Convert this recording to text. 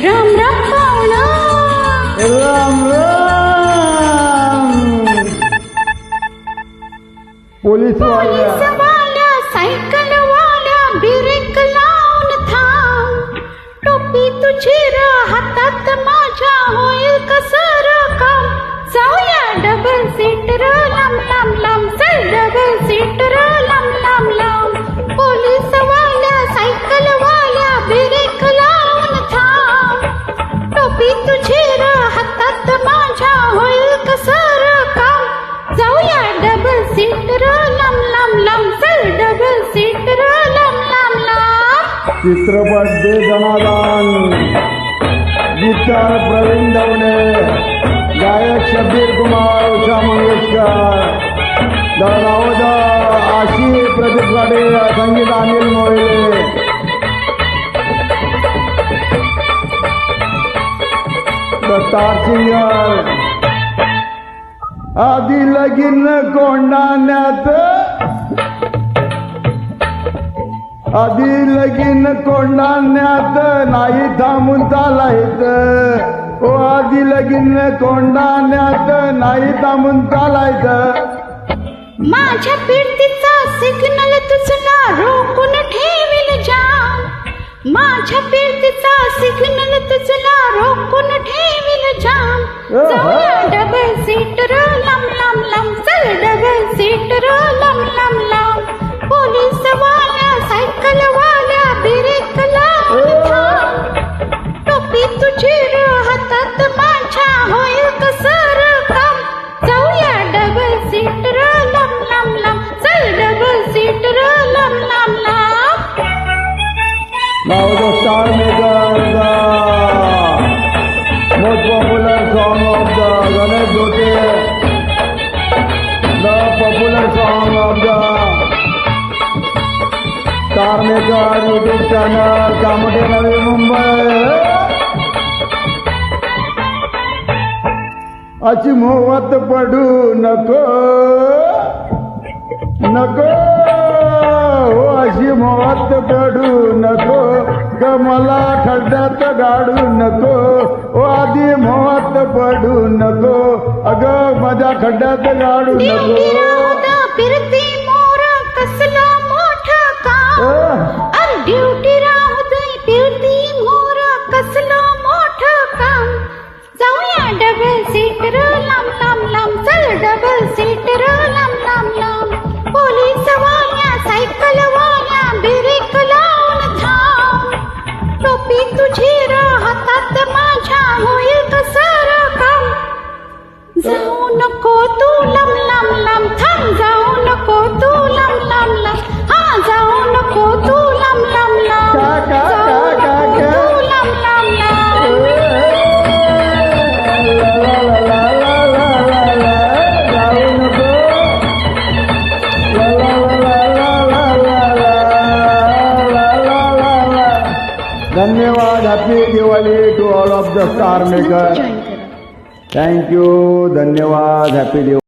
राम राम पाहुणा. राम राम. पोलीस वाल्या सायकल वाल्या ब्रेक लावून थांब. टोपी तुझी हातात माझ्या होईल कसर काम. जाऊया डबल सीटर लांब लांब लांब. चल डबल सीटर लांब लांब लांब. पोलीस वाल्या सायकल वाल्या ब्रेक लावून थांब. टोपी तुझी हातात माझ्या होईल कसर काम. जाऊया डबल सीटर लांब लांब लांब. चल डबल सीटर लांब लांब लांब. चित्रपट दे जनादान. गीतकार प्रवीण दवणे, गायक शब्बीर कुमार, उषा मंगेशकर, दळणावद आशी प्रदीप गाडे, संगीत Anil Mohile. The star singer. आधी लगीन कोंडाण्यात, आधी लगीन कोंडाण्यात नाही थांबून चालायचं. ओ आधी लगीन कोंडाण्यात नाही थांबून चालायचं. माझ्या फिरतीचा सिग्नल तुझला रोखून ठेवील जाम. माझ्या फिरतीचा सिग्नल तुझला रोखून ठेवील जाम. जाऊया डबल सीटर लांब लांब लांब. चल डबल सीटर लांब लांब लांब. पोलीस वाल्या सायकल वाल्या ब्रेक लावून थांब. टोपी तुझी हातात माझ्या होईल कसर काम. जाऊया डबल सीटर लांब लांब लांब. चल डबल सीटर लांब लांब लांब. नाव the star maker, the most popular song of the Ganesh Jote, the popular song of the star maker YouTube channel, Kamothe, Navi Mumbai. अशी मोहात पडू नको नको. हो अशी मोहात पडू नको ग, मला खड्ड्यात गाडू नको. ओ आधी मोहात पडू नको, अगं माझ्या खड्ड्यात गाडू नको. फिरती मोर कसलं मोठं काम. ड्युटी राहू दे फिरती मोर कसलं मोठं काम. जाऊया डबल सीटर लांब लांब लांब. चल डबल सीटर लांब लांब लांब. पोलीस वाल्या सायकल वाल्या ब्रेक लावून थांब. टोपी तुझी हातात माझ्या होईल कसर काम. जाऊ नको तू लांब लांब लांब. थांब जाऊ नको तू लांब लांब लांब. हा जाऊ नको तू लांब लांब लांब. जाऊ नको तू लांब लांब लांब. धन्यवाद. Happy Diwali to all of the star maker. Thank you. धन्यवाद. हॅपी दिवाळी.